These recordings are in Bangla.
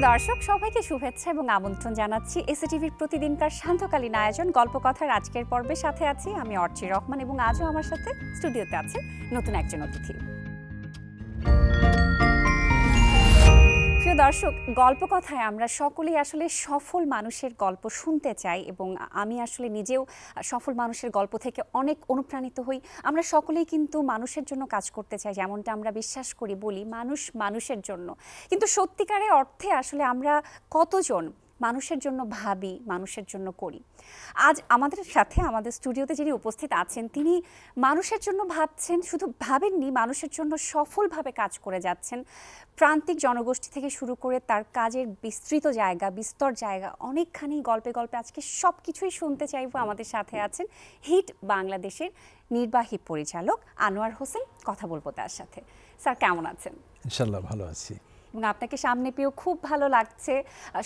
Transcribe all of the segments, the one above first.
দর্শক সবাইকে শুভেচ্ছা এবং আমন্ত্রণ জানাচ্ছি এসএটিভির প্রতিদিনকার শান্তকালীন আয়োজন গল্পকথার আজকের পর্বে। সাথে আছি আমি অর্চি রহমান এবং আজও আমার সাথে স্টুডিওতে আছেন নতুন একজন অতিথি। প্রিয় দর্শক, গল্পকথায় আমরা সকলেই আসলে সফল মানুষের গল্প শুনতে চাই এবং আমি আসলে নিজেও সফল মানুষের গল্প থেকে অনেক অনুপ্রাণিত হই। আমরা সকলেই কিন্তু মানুষের জন্য কাজ করতে চাই, যেমনটা আমরা বিশ্বাস করি, বলি মানুষ মানুষের জন্য। কিন্তু সত্যিকারের অর্থে আসলে আমরা কতজন মানুষের জন্য ভাবি, মানুষের জন্য করি? আজ আমাদের সাথে আমাদের স্টুডিওতে যিনি উপস্থিত আছেন তিনি মানুষের জন্য ভাবছেন, শুধু ভাবেননি, মানুষের জন্য সফলভাবে কাজ করে যাচ্ছেন। প্রান্তিক জনগোষ্ঠী থেকে শুরু করে তার কাজের বিস্তৃত জায়গা, বিস্তর জায়গা, অনেকখানি গল্পে গল্পে আজকে সব কিছুই শুনতে চাইব। আমাদের সাথে আছেন হিট বাংলাদেশের নির্বাহী পরিচালক আনোয়ার হোসেন। কথা বলবো তার সাথে। স্যার, কেমন আছেন? ইনশাআল্লাহ ভালো আছি এবং আপনাকে সামনে পেয়েও খুব ভালো লাগছে।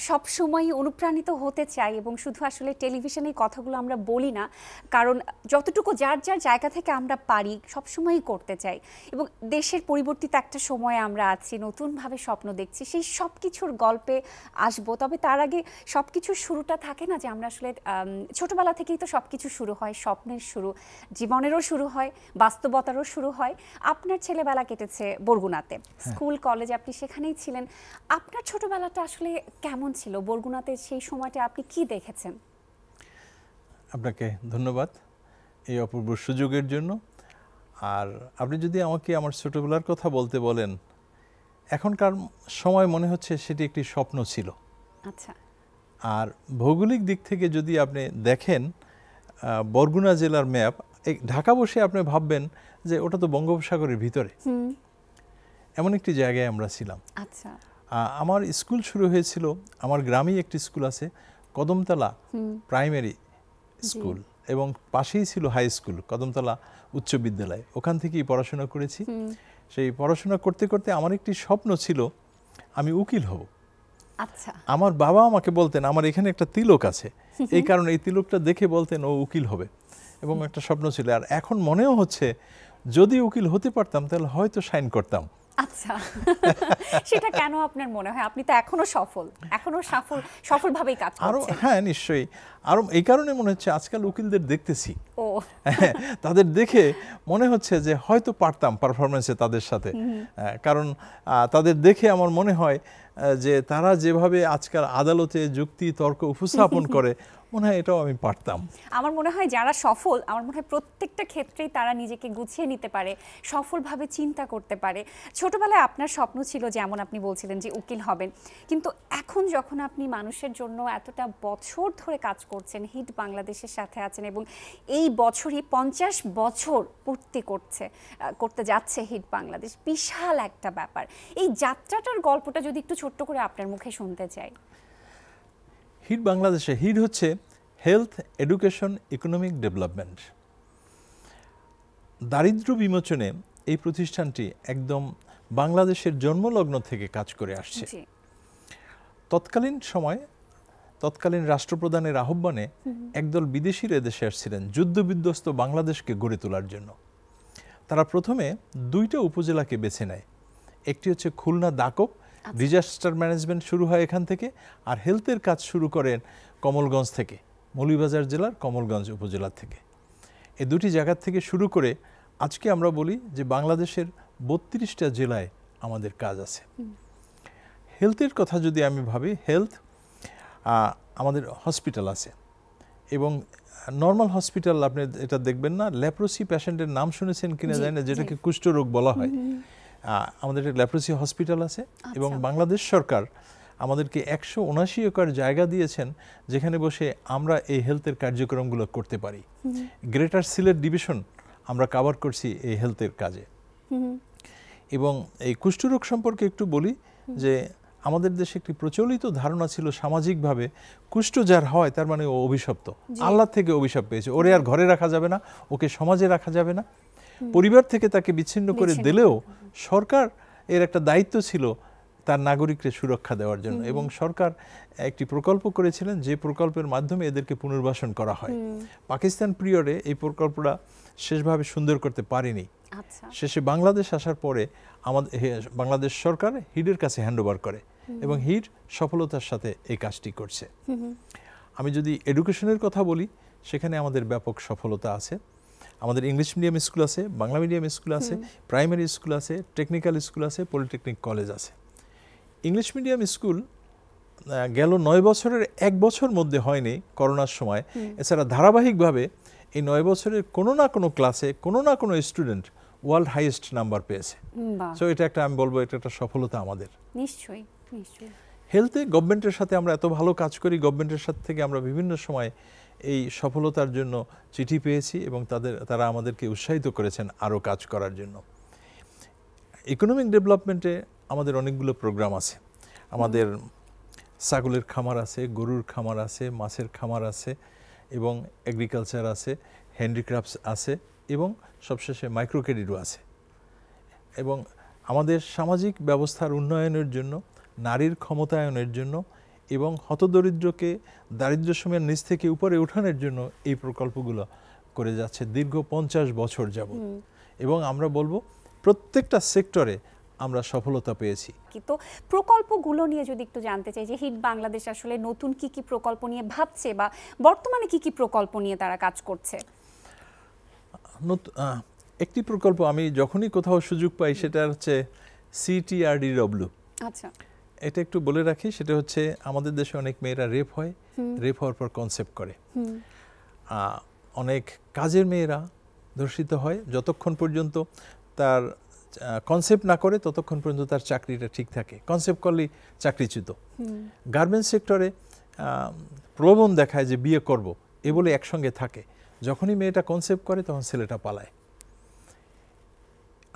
সবসময় অনুপ্রাণিত হতে চাই এবং শুধু আসলে টেলিভিশনে কথাগুলো আমরা বলি না, কারণ যতটুকু যার যার জায়গা থেকে আমরা পারি সবসময়ই করতে চাই। এবং দেশের পরিবর্তিত একটা সময়ে আমরা আছি, নতুনভাবে স্বপ্ন দেখছি, সেই সব কিছুর গল্পে আসবো। তবে তার আগে সব কিছুর শুরুটা থাকে না যে আমরা আসলে ছোটোবেলা থেকেই তো সব কিছু শুরু হয়, স্বপ্নের শুরু, জীবনেরও শুরু হয়, বাস্তবতারও শুরু হয়। আপনার ছেলেবেলা কেটেছে বরগুনাতে, স্কুল কলেজ আপনি সেখানেই ছিলেন। আপনার ছোটবেলাটা আসলে কেমন ছিল? বরগুনাতে সেই সময়টা আপনি কি দেখেছেন? আপনাকে ধন্যবাদ এই অপূর্ব সুযোগের জন্য। আর আপনি যদি আমাকে আমার ছোটবেলার কথা বলতে বলেন, এখনকার সময় মনে হচ্ছে সেটি একটি স্বপ্ন ছিল। আচ্ছা। আর ভৌগোলিক দিক থেকে যদি আপনি দেখেন বরগুনা জেলার ম্যাপ, ঢাকা বসে আপনি ভাববেন যে ওটা তো বঙ্গোপসাগরের ভিতরে, এমন একটি জায়গায় আমরা ছিলাম। আচ্ছা। আমার স্কুল শুরু হয়েছিল, আমার গ্রামেই একটি স্কুল আছে, কদমতলা প্রাইমারি স্কুল, এবং পাশেই ছিল হাই স্কুল কদমতলা উচ্চ বিদ্যালয়। ওখান থেকেই পড়াশোনা করেছি। সেই পড়াশোনা করতে করতে আমার একটি স্বপ্ন ছিল আমি উকিল হব। আচ্ছা। আমার বাবা আমাকে বলতেন আমার এখানে একটা তিলক আছে, এই কারণে এই তিলকটা দেখে বলতেন ও উকিল হবে, এবং একটা স্বপ্ন ছিল। আর এখন মনেও হচ্ছে যদি উকিল হতে পারতাম তাহলে হয়তো সাইন করতাম। আচ্ছা, সেটা কেন আপনার মনে হয়? আপনি তো এখনো সফলভাবেই কাজ করছেন। হ্যাঁ, নিশ্চয়ই। আর এই কারণে মনে হচ্ছে আজকাল উকিলদের দেখতেছি, ও তাদের দেখে মনে হচ্ছে যে হয়তো পারতাম পারফরমেন্সে তাদের সাথে। কারণ তাদের দেখে আমার মনে হয় যে তারা যেভাবে আজকাল আদালতে যুক্তি তর্ক উপস্থাপন করে, মনে হয় এটাও আমি পারতাম। আমার মনে হয় যারা সফল, আমার মনে হয় প্রত্যেকটা ক্ষেত্রেই তারা নিজেকে গুছিয়ে নিতে পারে, সফলভাবে চিন্তা করতে পারে। ছোটবেলায় আপনার স্বপ্ন ছিল, যেমন আপনি বলছিলেন যে উকিল হবেন, কিন্তু এখন যখন আপনি মানুষের জন্য এতটা বছর ধরে কাজ করছেন, হিট বাংলাদেশের সাথে আছেন, এবং এই বছরই 50 বছর পূর্তি করতে যাচ্ছে হিট বাংলাদেশ, বিশাল একটা ব্যাপার। এই যাত্রাটার গল্পটা যদি একটু ছোট্ট করে আপনার মুখে শুনতে চাই। হিট বাংলাদেশে হিট হচ্ছে হেলথ, এডুকেশন, ইকোনমিক ডেভেলপমেন্ট। দারিদ্র্য বিমোচনে এই প্রতিষ্ঠানটি একদম বাংলাদেশের জন্মলগ্ন থেকে কাজ করে আসছে। তৎকালীন সময় তৎকালীন রাষ্ট্রপ্রধানের আহ্বানে একদল বিদেশিরা এদেশে আসছিলেন যুদ্ধবিধ্বস্ত বাংলাদেশকে গড়ে তোলার জন্য। তারা প্রথমে 2টা উপজেলাকে বেছে নেয়। একটি হচ্ছে খুলনা দাকব, ডিজাস্টার ম্যানেজমেন্ট শুরু হয় এখান থেকে, আর হেলথের কাজ শুরু করেন কমলগঞ্জ থেকে, মৌলভীবাজার জেলার কমলগঞ্জ উপজেলা থেকে। এই 2টি জায়গা থেকে শুরু করে আজকে আমরা বলি যে বাংলাদেশের 32টা জেলায় আমাদের কাজ আছে। হেলথের কথা যদি আমি ভাবি, হেলথ আমাদের হসপিটাল আছে, এবং নর্মাল হসপিটাল আপনি এটা দেখবেন না। লেপ্রোসি পেশেন্টের নাম শুনেছেন কিনা জানি না, যেটাকে কুষ্ঠরোগ বলা হয়। আমাদের লেপ্রোসি হসপিটাল আছে, এবং বাংলাদেশ সরকার আমাদেরকে 179 একর জায়গা দিয়েছেন যেখানে বসে আমরা এই হেলথের কার্যক্রমগুলো করতে পারি। গ্রেটার সিলেট ডিভিশন আমরা কভার করছি এই হেলথের কাজে। এবং এই কুষ্ঠরোগ সম্পর্কে একটু বলি যে আমাদের দেশে একটি প্রচলিত ধারণা ছিল সামাজিকভাবে, কুষ্ঠ যার হয় তার মানে ও অভিশপ্ত, আল্লাহ থেকে অভিশাপ পেয়েছে, ওরে আর ঘরে রাখা যাবে না, ওকে সমাজে রাখা যাবে না, পরিবার থেকে তাকে বিচ্ছিন্ন করে দিলেও সরকার এর একটা দায়িত্ব ছিল তার নাগরিকদের সুরক্ষা দেওয়ার জন্য, এবং সরকার একটি প্রকল্প করেছিলেন যে প্রকল্পের মাধ্যমে এদেরকে পুনর্বাসন করা হয়। পাকিস্তান পিরিয়ডে এই প্রকল্পটা শেষভাবে সুন্দর করতে পারেনি। শেষে বাংলাদেশ আসার পরে আমাদের বাংলাদেশ সরকার হিডের কাছে হ্যান্ডওভার করে, এবং হিট সফলতার সাথে এই কাজটি করছে। আমি যদি এডুকেশনের কথা বলি, সেখানে আমাদের ব্যাপক সফলতা আছে। আমাদের ইংলিশ মিডিয়াম স্কুল আছে, বাংলা মিডিয়াম স্কুল আছে, প্রাইমারি স্কুল আছে, টেকনিক্যাল স্কুল আছে, পলিটেকনিক কলেজ আছে। ইংলিশ মিডিয়াম স্কুল গেল 9 বছরের 1 বছর মধ্যে হয়নি করোনার সময়। এছাড়া ধারাবাহিকভাবে এই 9 বছরের কোনো না কোনো ক্লাসে কোনো না কোনো স্টুডেন্ট ওয়ার্ল্ড হাইয়েস্ট নাম্বার পেয়েছে। সো এটা একটা, আমি বলবো এটা একটা সফলতা আমাদের। নিশ্চয়ই নিশ্চয়ই। হেলথে গভর্নমেন্টের সাথে আমরা এত ভালো কাজ করি, গভর্নমেন্টের সাথে থেকে আমরা বিভিন্ন সময় এই সফলতার জন্য চিঠি পেয়েছি এবং তারা আমাদেরকে উৎসাহিত করেছেন আরও কাজ করার জন্য। ইকোনমিক ডেভেলপমেন্টে আমাদের অনেকগুলো প্রোগ্রাম আছে। আমাদের ছাগলের খামার আছে, গরুর খামার আছে, মাছের খামার আছে এবং এগ্রিকালচার আছে, হ্যান্ডিক্রাফটস আছে এবং সবশেষে মাইক্রো ক্রেডিটও আছে। এবং আমাদের সামাজিক ব্যবস্থার উন্নয়নের জন্য, নারীর ক্ষমতায়নের জন্য এবং হতদরিদ্রকে দারিদ্র্যসীমার নিচ থেকে উপরে ওঠানোর জন্য এই প্রকল্পগুলো করে যাচ্ছে দীর্ঘ 50 বছর যাবত। এবং আমরা বলবো প্রত্যেকটা সেক্টরে আমরা সফলতা পেয়েছি। তো প্রকল্পগুলো নিয়ে যদি একটু জানতে চাই, যে হিট বাংলাদেশ আসলে নতুন কি কি প্রকল্প নিয়ে ভাবছে বা বর্তমানে কি কি প্রকল্প নিয়ে তারা কাজ করছে? একটি প্রকল্প আমি যখনই কোথাও সুযোগ পাই সেটা হচ্ছে CTRDW। আচ্ছা, এটা একটু বলে রাখি, সেটা হচ্ছে আমাদের দেশে অনেক মেয়েরা রেপ হয়, রেপ হওয়ার পর কনসেপ্ট করে। অনেক কাজের মেয়েরা ধর্ষিত হয়, যতক্ষণ পর্যন্ত তার কনসেপ্ট না করে ততক্ষণ পর্যন্ত তার চাকরিটা ঠিক থাকে, কনসেপ্ট করলেই চাকরিচ্যুত। গার্মেন্টস সেক্টরে প্রলোভন দেখায় যে বিয়ে করব, এ বলে একসঙ্গে থাকে, যখনই মেয়েটা কনসেপ্ট করে তখন ছেলেটা পালায়।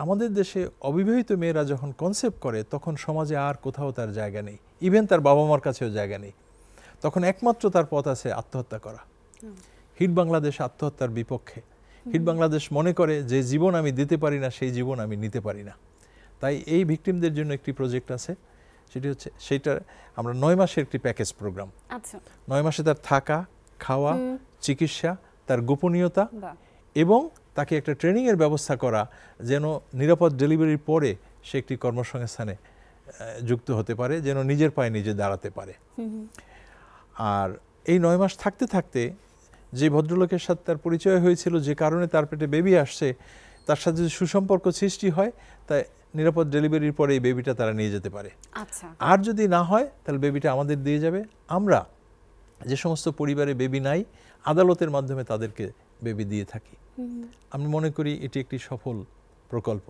আমাদের দেশে অবিবাহিত মেয়েরা যখন কনসেপ্ট করে তখন সমাজে আর কোথাও তার জায়গা নেই, ইভেন তার বাবা মার কাছেও জায়গা নেই, তখন একমাত্র তার পথ আছে আত্মহত্যা করা। হিট বাংলাদেশ আত্মহত্যার বিপক্ষে। হিট বাংলাদেশ মনে করে যে জীবন আমি দিতে পারি না সেই জীবন আমি নিতে পারি না। তাই এই ভিকটিমদের জন্য একটি প্রজেক্ট আছে, সেটা আমরা 9 মাসের একটি প্যাকেজ প্রোগ্রাম। আচ্ছা, 9 মাসে তার থাকা, খাওয়া, চিকিৎসা, তার গোপনীয়তা এবং তাকে একটা ট্রেনিংয়ের ব্যবস্থা করা যেন নিরাপদ ডেলিভারির পরে সে একটি কর্মসংস্থানে যুক্ত হতে পারে, যেন নিজের পায়ে নিজে দাঁড়াতে পারে। আর এই 9 মাস থাকতে থাকতে যে ভদ্রলোকের সাথে তার পরিচয় হয়েছিল, যে কারণে তার পেটে বেবি আসছে, তার সাথে যদি সুসম্পর্ক সৃষ্টি হয় তাই নিরাপদ ডেলিভারির পরে এই বেবিটা তারা নিয়ে যেতে পারে। আচ্ছা, আর যদি না হয় তাহলে বেবিটা আমাদের দিয়ে যাবে। আমরা যে সমস্ত পরিবারে বেবি নাই, আদালতের মাধ্যমে তাদেরকে বেবি দিয়ে থাকি। আমি মনে করি এটি একটি সফল প্রকল্প।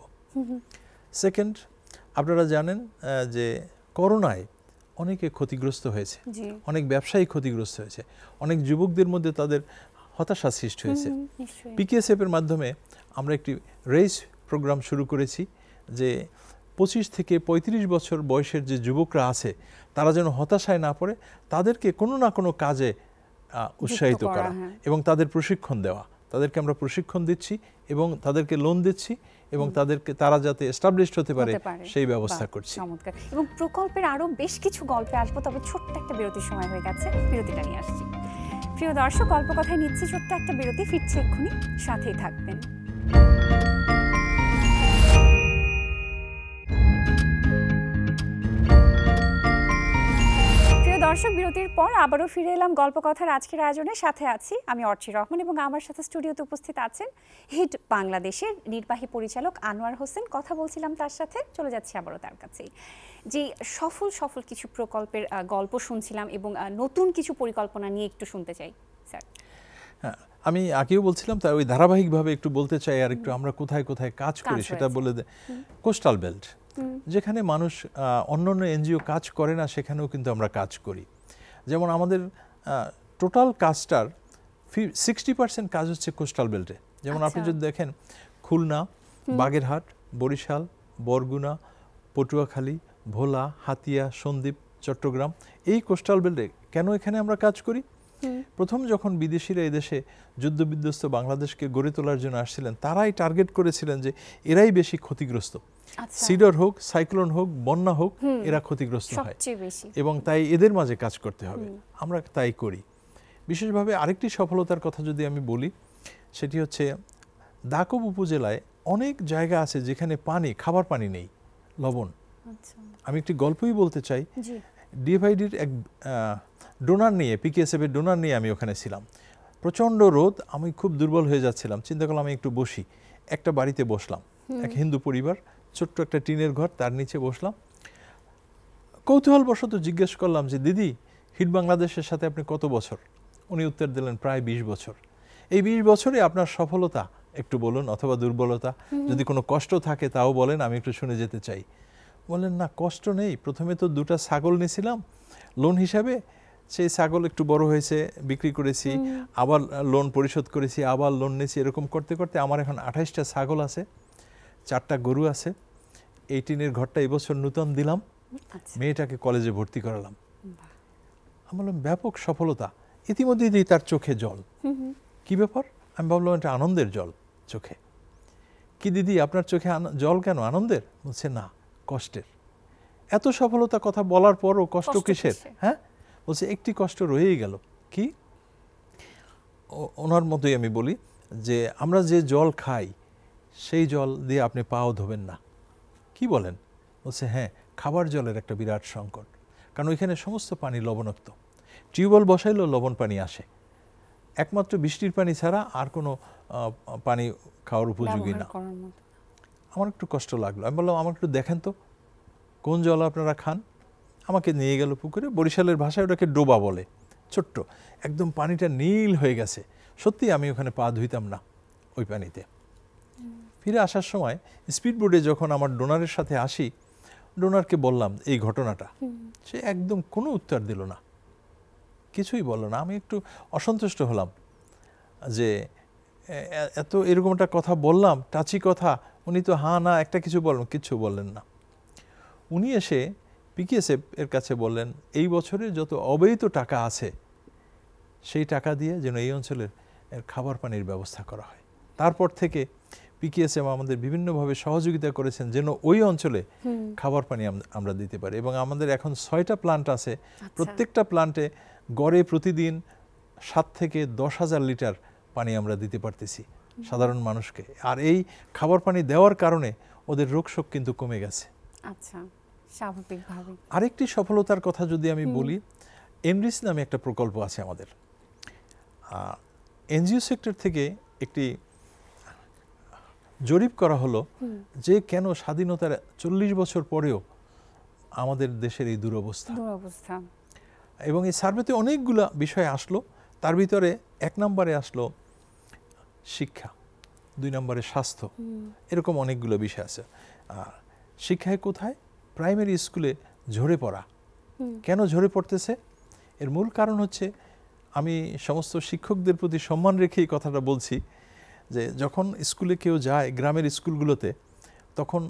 সেকেন্ড, আপনারা জানেন যে করোনায় অনেকে ক্ষতিগ্রস্ত হয়েছে, অনেক ব্যবসায়ী ক্ষতিগ্রস্ত হয়েছে, অনেক যুবকদের মধ্যে তাদের হতাশা সৃষ্টি হয়েছে। PKSF এর মাধ্যমে আমরা একটি রেস প্রোগ্রাম শুরু করেছি যে 25 থেকে 35 বছর বয়সের যে যুবকরা আছে তারা যেন হতাশায় না পড়ে, তাদেরকে কোনো না কোনো কাজে উৎসাহিত করা এবং তাদের প্রশিক্ষণ দেওয়া। তাদেরকে আমরা প্রশিক্ষণ দিচ্ছি এবং তাদেরকে লোন দিচ্ছি এবং তারা যাতে এস্টাবলিশড হতে পারে সেই ব্যবস্থা করছি। চমৎকার। এবং প্রকল্পের আরো বেশ কিছু গল্পে আসবো, তবে ছোট্ট একটা বিরতির সময় হয়ে গেছে, বিরতিটা নিয়ে আসছি। প্রিয় দর্শক, গল্প কথায় নিচ্ছি ছোট্ট একটা বিরতি, ফিরছে এক্ষুনি, সাথেই থাকবেন। দর্শক, বিরতির পর আবারও ফিরে এলাম গল্প কথার আজকের আয়োজনের সাথে আছি আমি অর্চি রহমান এবং আমার সাথে স্টুডিওতে উপস্থিত আছেন হিট বাংলাদেশের নির্বাহী পরিচালক আনোয়ার হোসেন। কথা বলছিলাম তার সাথে, চলে যাচ্ছি আবারও তার কাছেই। যে সফল কিছু প্রকল্পের গল্প শুনছিলাম এবং নতুন কিছু পরিকল্পনা নিয়ে একটু শুনতে চাই স্যার। হ্যাঁ, আমি আগেও বলছিলাম, তাই ওই ধারাবাহিকভাবে একটু বলতে চাই আর একটু আমরা কোথায় কোথায় কাজ করি সেটা বলে দেয়। কোস্টাল বেল্ট, যেখানে মানুষ অন্যান্য এনজিও কাজ করে না সেখানেও কিন্তু আমরা কাজ করি। যেমন আমাদের টোটাল কাজটার 60% কাজ হচ্ছে কোস্টাল বেল্টে। যেমন আপনি যদি দেখেন খুলনা, বাগেরহাট, বরিশাল, বরগুনা, পটুয়াখালী, ভোলা, হাতিয়া, সন্দ্বীপ, চট্টগ্রাম, এই কোস্টাল বেল্টে কেন এখানে আমরা কাজ করি? প্রথম যখন বিদেশিরা এদেশে যুদ্ধবিধ্বস্ত বাংলাদেশকে গড়ে তোলার জন্য আসছিলেন, তারাই টার্গেট করেছিলেন যে এরাই বেশি ক্ষতিগ্রস্ত, সিডর হোক, সাইক্লোন হোক, বন্যা হোক, এরা ক্ষতিগ্রস্ত হয় এবং তাই এদের মাঝে কাজ করতে হবে। আমরা তাই করি। বিশেষভাবে আরেকটি সফলতার কথা যদি আমি বলি, সেটি হচ্ছে দাকব উপজেলায় অনেক জায়গা আছে যেখানে খাবার পানি নেই, লবণ, আচ্ছা, আমি একটি গল্পই বলতে চাই। জি, ডিএফআইডির এক ডোনার নিয়ে, পিকেএসএফ এর ডোনার নিয়ে আমি ওখানে ছিলাম। প্রচণ্ড রোদ, আমি খুব দুর্বল হয়ে যাচ্ছিলাম। চিন্তা করলাম আমি একটু বসি। একটা বাড়িতে বসলাম, এক হিন্দু পরিবার, ছোট্ট একটা টিনের ঘর, তার নিচে বসলাম। কৌতূহলবশত জিজ্ঞেস করলাম যে দিদি, হিট বাংলাদেশের সাথে আপনি কত বছর? উনি উত্তর দিলেন প্রায় 20 বছর। এই 20 বছরে আপনার সফলতা একটু বলুন, অথবা দুর্বলতা, যদি কোনো কষ্ট থাকে তাও বলেন, আমি একটু শুনে যেতে চাই। বললেন না, কষ্ট নেই। প্রথমে তো 2টা ছাগল নিয়েছিলাম লোন হিসাবে, সেই ছাগল একটু বড় হয়েছে, বিক্রি করেছি, আবার লোন পরিশোধ করেছি, আবার লোন নিয়েছি। এরকম করতে করতে আমার এখন 28টা ছাগল আছে, 4টা গরু আছে। এই টিনের ঘরটা এবছর নতুন দিলাম, মেয়েটাকে কলেজে ভর্তি করালাম। আমি বললাম ব্যাপক সফলতা। ইতিমধ্যেই তার চোখে জল। কি ব্যাপার? আমি ভাবলাম এটা আনন্দের জল চোখে। কি দিদি, আপনার চোখে জল কেন? আনন্দের? বলছে না, কষ্টের। এত সফলতা কথা বলার পরও কষ্ট কিসের? হ্যাঁ, বলছে একটি কষ্ট রয়েই গেল। কি? ওনার মতোই আমি বলি যে আমরা যে জল খাই সেই জল দিয়ে আপনি পাও ধোবেন না। কি বলেন? বলছে হ্যাঁ, খাবার জলের একটা বিরাট সংকট, কারণ ওইখানে সমস্ত পানি লবণাক্ত। টিউবওয়েল বসাইলেও লবণ পানি আসে, একমাত্র বৃষ্টির পানি ছাড়া আর কোনো পানি খাওয়ার উপযোগী না। আমার একটু কষ্ট লাগলো। আমি বললাম আমার একটু দেখেন তো কোন জল আপনারা খান। আমাকে নিয়ে গেল পুকুরে, বরিশালের ভাষায় ওটাকে ডোবা বলে, ছোট্ট, একদম পানিটা নীল হয়ে গেছে। সত্যি আমি ওখানে পা ধুইতাম না ওই পানিতে। ফিরে আসার সময় স্পিড বোটে যখন আমার ডোনারের সাথে আসি, ডোনারকে বললাম এই ঘটনাটা। সে একদম কোনো উত্তর দিল না, কিছুই বলল না। আমি একটু অসন্তুষ্ট হলাম যে এত এরকম একটা কথা বললাম, টাচি কথা, উনি তো হ্যাঁ না একটা কিছু বললেন, কিচ্ছু বললেন না। উনি এসে পিকেএসএফ এর কাছে বললেন এই বছরে যত অবৈধ টাকা আছে সেই টাকা দিয়ে যেন এই অঞ্চলের খাবার পানির ব্যবস্থা করা হয়। তারপর থেকে পিকেএসএফ আমাদের বিভিন্নভাবে সহযোগিতা করেছেন যেন ওই অঞ্চলে খাবার পানি আমরা দিতে পারি। এবং আমাদের এখন 6টা প্লান্ট আছে। প্রত্যেকটা প্লান্টে গড়ে প্রতিদিন 7 থেকে 10,000 লিটার পানি আমরা দিতে পারতেছি সাধারণ মানুষকে। আর এই খাবার পানি দেওয়ার কারণে ওদের রোগশোক কিন্তু কমে গেছে। আচ্ছা, স্বাভাবিকভাবে। আরেকটি সফলতার কথা যদি আমি বলি, এনরিচ নামে একটা প্রকল্প আছে আমাদের। এনজিও সেক্টর থেকে একটি জরিপ করা হলো যে কেন স্বাধীনতার 40 বছর পরেও আমাদের দেশের এই দুরবস্থা। এবং এই সার্ভেতে অনেকগুলো বিষয় আসলো, তার ভিতরে 1 নম্বরে আসলো শিক্ষা, 2 নম্বরে স্বাস্থ্য, এরকম অনেকগুলো বিষয় আছে। শিক্ষায় কোথায়? প্রাইমারি স্কুলে ঝরে পড়া। কেন ঝরে পড়তেছে? এর মূল কারণ হচ্ছে, আমি সমস্ত শিক্ষকদের প্রতি সম্মান রেখে এই কথাটা বলছি, যে যখন স্কুলে কেউ যায় গ্রামের স্কুলগুলোতে, তখন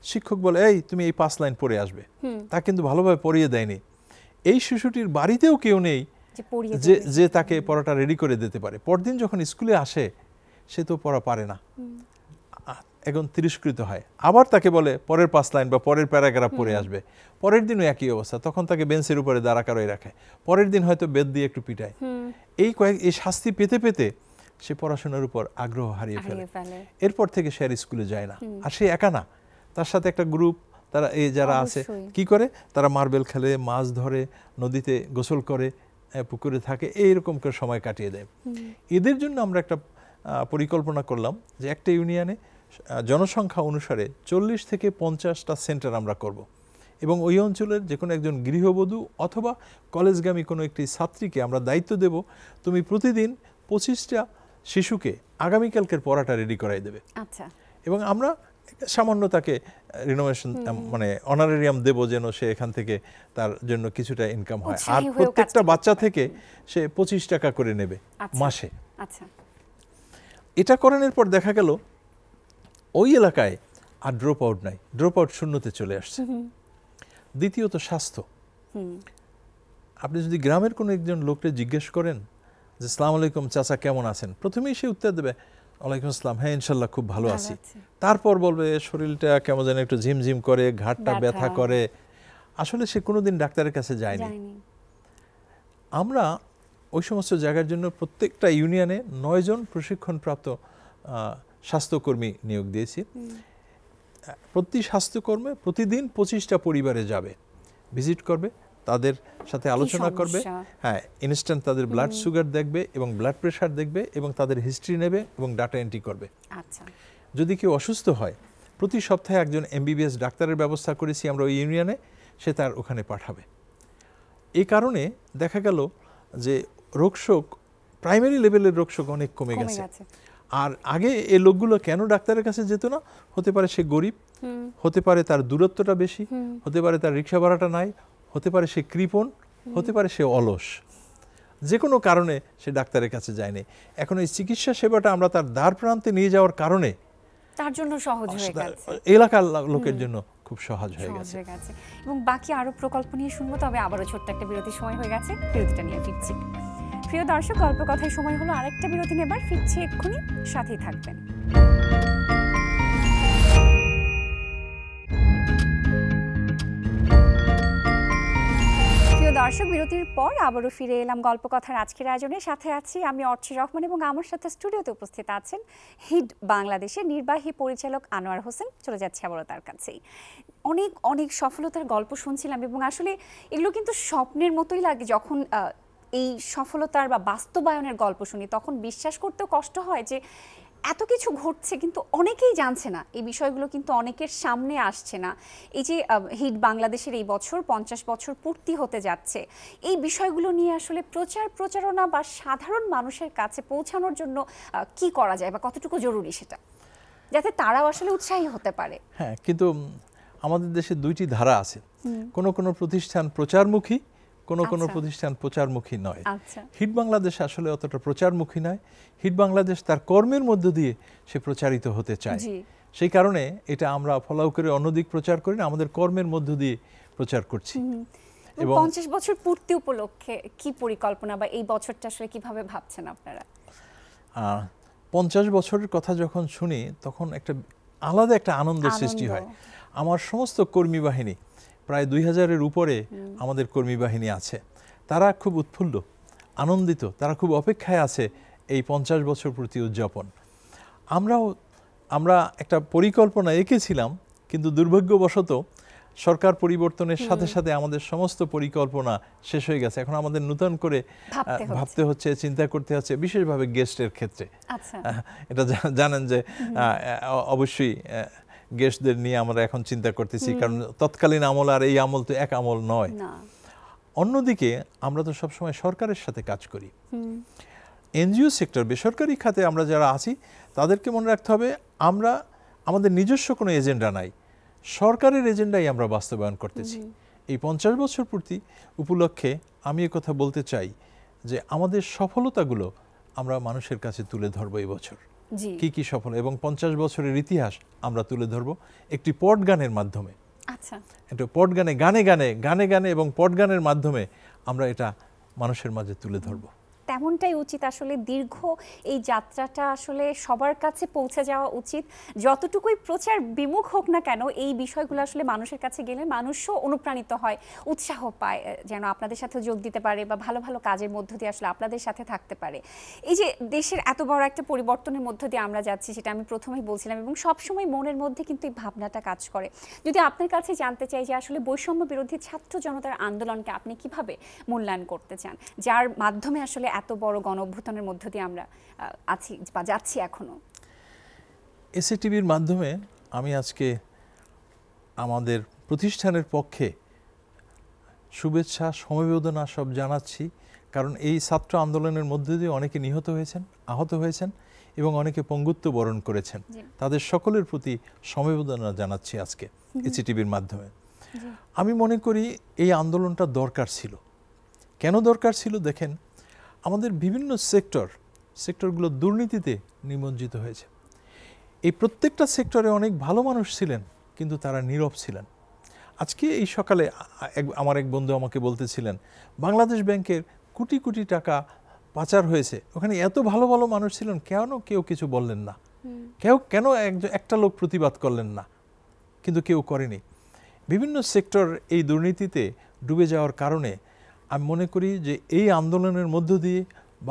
শিক্ষক বলে এই তুমি এই 5 লাইন পড়ে আসবে। তা কিন্তু ভালোভাবে পড়িয়ে দেয়নি। এই শিশুটির বাড়িতেও কেউ নেই যে তাকে পড়াটা রেডি করে দিতে পারে। পরদিন যখন স্কুলে আসে সে তো পড়া পারে না, এখন তিরস্কৃত হয়। আবার তাকে বলে পরের 5 লাইন বা পরের প্যারাগ্রাফ পড়ে আসবে। পরের দিনও একই অবস্থা, তখন তাকে বেঞ্চের উপরে দাঁড়া করাই রাখে। পরের দিন হয়তো বেদ দিয়ে একটু পিটায়। এই শাস্তি পেতে পেতে সে পড়াশোনার উপর আগ্রহ হারিয়ে ফেলে। এরপর থেকে সে আর স্কুলে যায় না। আর সে একা না, তার সাথে একটা গ্রুপ, তারা যারা আছে কি করে, তারা মার্বেল খেলে, মাছ ধরে, নদীতে গোসল করে, পুকুরে থাকে, এইরকম করে সময় কাটিয়ে দেয়। এদের জন্য আমরা একটা পরিকল্পনা করলাম যে একটা ইউনিয়নে জনসংখ্যা অনুসারে 40 থেকে 50টা সেন্টার আমরা করব। এবং ওই অঞ্চলের যে কোনো একজন গৃহবধূ অথবা কলেজগামী কোনো একটি ছাত্রীকে আমরা দায়িত্ব দেব, তুমি প্রতিদিন 25টা শিশুকে আগামীকালকের পড়াটা রেডি করাই দেবে। আচ্ছা। এবং আমরা সামান্য তাকে রিনোভেশন মানে অনারেরিয়াম দেব, যেন সে এখান থেকে তার জন্য কিছুটা ইনকাম হয়। আর প্রত্যেকটা বাচ্চা থেকে সে 25 টাকা করে নেবে মাসে। আচ্ছা। এটা করানোর পর দেখা গেল ওই এলাকায় আর ড্রপ আউট নাই, ড্রপ আউট শূন্যতে চলে আসছে। দ্বিতীয়ত স্বাস্থ্য। আপনি যদি গ্রামের কোনো একজন লোককে জিজ্ঞেস করেন যে আসসালামু আলাইকুম চাচা কেমন আছেন, প্রথমেই সে উত্তর দেবে ওয়ালাইকুম আসসালাম, হ্যাঁ ইনশাল্লাহ খুব ভালো আছি। তারপর বলবে শরীরটা কেমন যেন একটু ঝিমঝিম করে, ঘাড়টা ব্যথা করে। আসলে সে কোনোদিন ডাক্তারের কাছে যায়নি। আমরা ওই সমস্ত জায়গার জন্য প্রত্যেকটা ইউনিয়নে 9 জন প্রশিক্ষণপ্রাপ্ত স্বাস্থ্যকর্মী নিয়োগ দিয়েছি। প্রতি স্বাস্থ্যকর্মে প্রতিদিন 25টা পরিবারে যাবে, ভিজিট করবে, তাদের সাথে আলোচনা করবে, হ্যাঁ, ইনস্ট্যান্ট তাদের ব্লাড সুগার দেখবে এবং ব্লাড প্রেশার দেখবে এবং তাদের হিস্ট্রি নেবে এবং ডাটা এন্ট্রি করবে। আচ্ছা, যদি কেউ অসুস্থ হয় প্রতি সপ্তাহে একজন MBBS ডাক্তারের ব্যবস্থা করেছি আমরা ওই ইউনিয়নে, সে তার ওখানে পাঠাবে। এই কারণে দেখা গেল যে রোগশোক, প্রাইমারি লেভেলের রোগশোক অনেক কমে গেছে। আর আগে এই লোকগুলো কেন ডাক্তারের কাছে যেত না? হতে পারে সে গরিব, হতে পারে তার দূরত্বটা বেশি, হতে পারে তার রিক্সা ভাড়াটা নাই, হতে পারে সে কৃপণ, হতে পারে সে অলস, যে কোনো কারণে সে ডাক্তারের কাছে যায়নি। এখন এই চিকিৎসা সেবাটা আমরা তার দ্বার প্রান্তে নিয়ে যাওয়ার কারণে তার জন্য সহজ হয়ে গেছে, এলাকার লোকের জন্য খুব সহজ হয়ে গেছে। এবং বাকি আরো প্রকল্প নিয়ে শুনবো, তবে আবারও ছোট্ট একটা বিরতির সময় হয়ে গেছে, বিরতিটা নিয়ে ফিরছি। প্রিয় দর্শক, গল্প কথায় সময় হলো আরেকটা বিরতি নেবার, ফিরছি এক্ষুনি, সাথেই থাকবেন। দর্শক, বিরতির পর আবারও ফিরে এলাম গল্প কথার আজকের আয়োজনে। সাথে আছি আমি অর্চি রহমান এবং আমার সাথে স্টুডিওতে উপস্থিত আছেন হিড বাংলাদেশের নির্বাহী পরিচালক আনোয়ার হোসেন। চলে যাচ্ছে আবারও তার কাছেই। অনেক অনেক সফলতার গল্প শুনছিলাম এবং আসলে এগুলো কিন্তু স্বপ্নের মতোই লাগে। যখন এই সফলতার বা বাস্তবায়নের গল্প শুনি তখন বিশ্বাস করতেও কষ্ট হয় যে এত কিছু ঘটছে কিন্তু অনেকেই জানছে না, এই বিষয়গুলো কিন্তু অনেকের সামনে আসছে না। এই যে হিট বাংলাদেশের এই বছর 50 বছর পূর্তি হতে যাচ্ছে, এই বিষয়গুলো নিয়ে আসলে প্রচারণা বা সাধারণ মানুষের কাছে পৌঁছানোর জন্য কি করা যায় বা কতটুকু জরুরি সেটা, যাতে তারাও আসলে উৎসাহী হতে পারে? হ্যাঁ, কিন্তু আমাদের দেশে দুইটি ধারা আছে। কোনো প্রতিষ্ঠান প্রচারমুখী, কোনো প্রতিষ্ঠান প্রচারমুখী নয়। হিট বাংলাদেশ আসলে অতটা প্রচারমুখী নয়। হিট বাংলাদেশ তার কর্মের মধ্য দিয়ে সে প্রচারিত হতে চায়। সেই কারণে এটা আমরা ফলাও করে অন্যদিক প্রচার করি না, আমাদের কর্মের মধ্য দিয়ে প্রচার করছি। এবং 50 বছর পূর্তি উপলক্ষে কি পরিকল্পনা বা এই বছরটা আসলে কিভাবে ভাবছেন আপনারা? 50 বছরের কথা যখন শুনি তখন একটা আলাদা একটা আনন্দের সৃষ্টি হয়। আমার সমস্ত কর্মী বাহিনী, প্রায় 2000-এর উপরে আমাদের কর্মী বাহিনী আছে, তারা খুব উৎফুল্ল, আনন্দিত, তারা খুব অপেক্ষায় আছে এই 50 বছর পূর্তি উদযাপন। আমরা একটা পরিকল্পনা এঁকেছিলাম, কিন্তু দুর্ভাগ্যবশত সরকার পরিবর্তনের সাথে সাথে আমাদের সমস্ত পরিকল্পনা শেষ হয়ে গেছে। এখন আমাদের নতুন করে ভাবতে হচ্ছে, চিন্তা করতে হচ্ছে, বিশেষভাবে গেস্টের ক্ষেত্রে। এটা জানেন যে অবশ্যই গেস্টদের নিয়ে আমরা এখন চিন্তা করতেছি, কারণ তৎকালীন আমল আর এই আমল তো এক আমল নয়। অন্যদিকে আমরা তো সবসময় সরকারের সাথে কাজ করি। এনজিও সেক্টর, বেসরকারি খাতে আমরা যারা আছি তাদেরকে মনে রাখতে হবে আমাদের নিজস্ব কোনো এজেন্ডা নাই, সরকারের এজেন্ডাই আমরা বাস্তবায়ন করতেছি। এই 50 বছর পূর্তি উপলক্ষে আমি কথা বলতে চাই যে আমাদের সফলতাগুলো আমরা মানুষের কাছে তুলে ধরবো এই বছর, কি কি সফল, এবং 50 বছরের ইতিহাস আমরা তুলে ধরবো একটি পট গানের মাধ্যমে। এটা পট গানে গানে গানে এবং পট গানের মাধ্যমে আমরা এটা মানুষের মাঝে তুলে ধরবো। তেমনটাই উচিত। আসলে দীর্ঘ এই যাত্রাটা আসলে সবার কাছে পৌঁছে যাওয়া উচিত। যতটুকুই প্রচার বিমুখ হোক না কেন, এই বিষয়গুলো আসলে মানুষের কাছে গেলে মানুষও অনুপ্রাণিত হয়, উৎসাহ পায়, যেন আপনাদের সাথে যোগ দিতে পারে বা ভালো ভালো কাজের মধ্য দিয়ে আসলে আপনাদের সাথে থাকতে পারে। এই যে দেশের এত বড় একটা পরিবর্তনের মধ্য দিয়ে আমরা যাচ্ছি, সেটা আমি প্রথমেই বলছিলাম, এবং সবসময় মনের মধ্যে কিন্তু এই ভাবনাটা কাজ করে। যদি আপনার কাছে জানতে চাই যে আসলে বৈষম্য বিরোধী ছাত্র জনতার আন্দোলনকে আপনি কিভাবে মূল্যায়ন করতে চান, যার মাধ্যমে আসলে এত বড় গণ অভ্যুত্থানের মধ্য দিয়ে আমরা আছি বা যাচ্ছি এখনো? এসএটিভির মাধ্যমে আমি আজকে আমাদের প্রতিষ্ঠানের পক্ষে শুভেচ্ছা, সমবেদনা সব জানাচ্ছি, কারণ এই ছাত্র আন্দোলনের মধ্য দিয়ে অনেকে নিহত হয়েছেন, আহত হয়েছেন এবং অনেকে পঙ্গুত্ব বরণ করেছেন। তাদের সকলের প্রতি সমবেদনা জানাচ্ছি আজকে এসএটিভির মাধ্যমে। আমি মনে করি এই আন্দোলনটা দরকার ছিল। কেন দরকার ছিল? দেখেন, আমাদের বিভিন্ন সেক্টরগুলো দুর্নীতিতে নিমজ্জিত হয়েছে। এই প্রত্যেকটা সেক্টরে অনেক ভালো মানুষ ছিলেন, কিন্তু তারা নীরব ছিলেন। আজকে এই সকালে আমার এক বন্ধু আমাকে বলতেছিলেন, বাংলাদেশ ব্যাংকের কোটি কোটি টাকা পাচার হয়েছে, ওখানে এত ভালো ভালো মানুষ ছিলেন, কেউ কিছু বললেন না, কেন একটা লোক প্রতিবাদ করলেন না? কিন্তু কেউ করেনি। বিভিন্ন সেক্টর এই দুর্নীতিতে ডুবে যাওয়ার কারণে আমি মনে করি যে এই আন্দোলনের মধ্য দিয়ে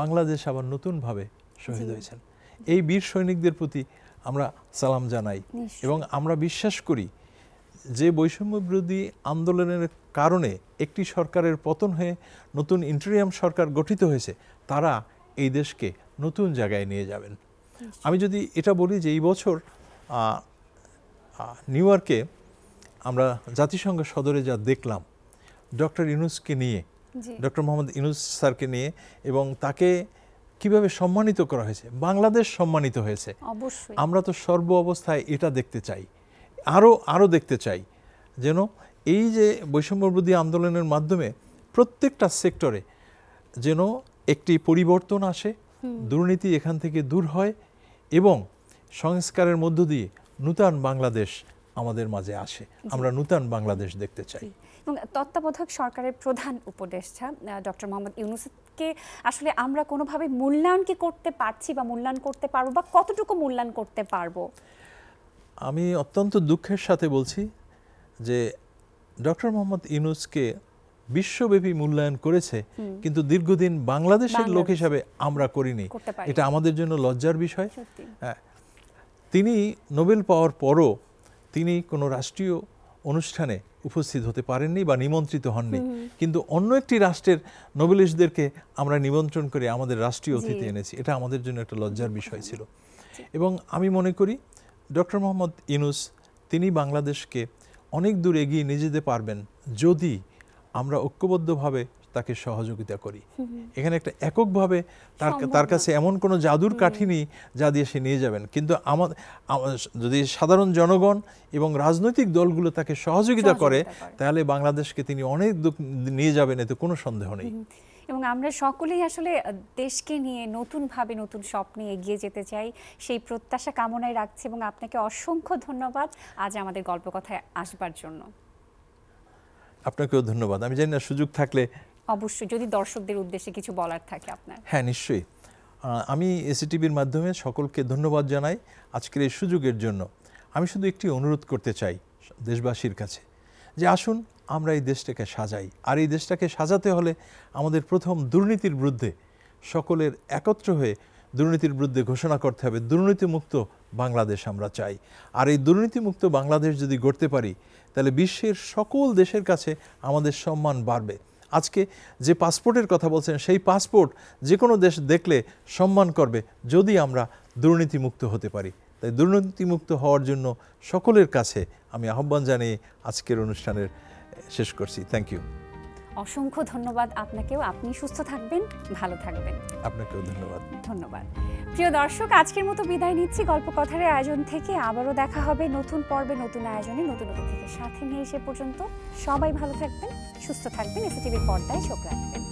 বাংলাদেশ আবার নতুনভাবে শহীদ হয়েছেন। এই বীর সৈনিকদের প্রতি আমরা সালাম জানাই এবং আমরা বিশ্বাস করি যে বৈষম্য বিরোধী আন্দোলনের কারণে একটি সরকারের পতন হয়ে নতুন ইন্টারিয়াম সরকার গঠিত হয়েছে, তারা এই দেশকে নতুন জায়গায় নিয়ে যাবেন। আমি যদি এটা বলি যে এই বছর নিউ ইয়র্কে আমরা জাতিসংঘ সদরে যা দেখলাম, ডক্টর ইউনূসকে নিয়ে, ডক্টর মোহাম্মদ ইউনূস স্যারকে নিয়ে, এবং তাকে কিভাবে সম্মানিত করা হয়েছে, বাংলাদেশ সম্মানিত হয়েছে। অবশ্যই আমরা তো সর্ব অবস্থায় এটা দেখতে চাই, আরও দেখতে চাই যেন এই যে বৈষম্য বিরোধী আন্দোলনের মাধ্যমে প্রত্যেকটা সেক্টরে যেন একটি পরিবর্তন আসে, দুর্নীতি এখান থেকে দূর হয় এবং সংস্কারের মধ্য দিয়ে নূতন বাংলাদেশ আমাদের মাঝে আসে। আমরা নূতন বাংলাদেশ দেখতে চাই। এবং তত্ত্বাবধায়ক সরকারের প্রধান উপদেষ্টা ডক্টর মোহাম্মদ ইউনূসকে আসলে আমরা কোনোভাবে মূল্যায়ন কি করতে পারছি বা মূল্যায়ন করতে পারবো, বা কতটুকু মূল্যায়ন করতে পারবো? আমি অত্যন্ত দুঃখের সাথে বলছি যে ডক্টর মোহাম্মদ ইউনূসকে বিশ্বব্যাপী মূল্যায়ন করেছে, কিন্তু দীর্ঘদিন বাংলাদেশের লোক হিসাবে আমরা করিনি। এটা আমাদের জন্য লজ্জার বিষয়। তিনি নোবেল পাওয়ার পরও তিনি কোনো রাষ্ট্রীয় অনুষ্ঠানে উপস্থিত হতে পারেননি বা নিমন্ত্রিত হননি, কিন্তু অন্য একটি রাষ্ট্রের নোবেলিস্টদেরকে আমরা নিমন্ত্রণ করে আমাদের রাষ্ট্রীয় অতিথি এনেছি। এটা আমাদের জন্য একটা লজ্জার বিষয় ছিল। এবং আমি মনে করি ডক্টর মোহাম্মদ ইউনূস তিনি বাংলাদেশকে অনেক দূর এগিয়ে নিয়ে যেতে পারবেন যদি আমরা ঐক্যবদ্ধভাবে তাকে সহযোগিতা করি। এখানে একটা এককভাবে তার কাছে এমন কোনো জাদুর কাঠি নেই যা দিয়ে সে নিয়ে যাবেন, কিন্তু যদি সাধারণ জনগণ এবং রাজনৈতিক দলগুলো তাকে সহযোগিতা করে তাহলে বাংলাদেশকে তিনি অনেক দূর নিয়ে যাবেন, এতে কোনো সন্দেহ নেই। এবং আমরা সকলেই আসলে দেশকে নিয়ে নতুনভাবে নতুন স্বপ্নে এগিয়ে যেতে চাই, সেই প্রত্যাশা কামনায় রাখছি। এবং আপনাকে অসংখ্য ধন্যবাদ আজ আমাদের গল্প কথায় আসবার জন্য। আপনাকেও ধন্যবাদ। আমি জানি না সুযোগ থাকলে অবশ্যই যদি দর্শকদের উদ্দেশ্যে কিছু বলার থাকে আপনার। হ্যাঁ, নিশ্চয়ই। আমি এসিটিভির মাধ্যমে সকলকে ধন্যবাদ জানাই আজকের এই সুযোগের জন্য। আমি শুধু একটি অনুরোধ করতে চাই দেশবাসীর কাছে যে আসুন আমরা এই দেশটাকে সাজাই। আর এই দেশটাকে সাজাতে হলে আমাদের প্রথম দুর্নীতির বিরুদ্ধে সকলের একত্র হয়ে দুর্নীতির বিরুদ্ধে ঘোষণা করতে হবে। দুর্নীতিমুক্ত বাংলাদেশ আমরা চাই। আর এই দুর্নীতিমুক্ত বাংলাদেশ যদি গড়তে পারি তাহলে বিশ্বের সকল দেশের কাছে আমাদের সম্মান বাড়বে। আজকে যে পাসপোর্টের কথা বলছেন, সেই পাসপোর্ট যে কোনো দেশ দেখলে সম্মান করবে যদি আমরা দুর্নীতিমুক্ত হতে পারি। তাই দুর্নীতিমুক্ত হওয়ার জন্য সকলের কাছে আমি আহ্বান জানিয়ে আজকের অনুষ্ঠানের শেষ করছি। Thank you. অসংখ্য ধন্যবাদ আপনাকেও। আপনি সুস্থ থাকবেন, ভালো থাকবেন। আপনাকেও ধন্যবাদ। ধন্যবাদ। প্রিয় দর্শক, আজকের মতো বিদায় নিচ্ছি গল্প কথার আয়োজন থেকে। আবারও দেখা হবে নতুন পর্বে, নতুন আয়োজনে, নতুন অতিথিকে সাথে নিয়ে। সে পর্যন্ত সবাই ভালো থাকবেন, সুস্থ থাকবেন, এসিটিভির পর্দায় চোখ রাখবেন।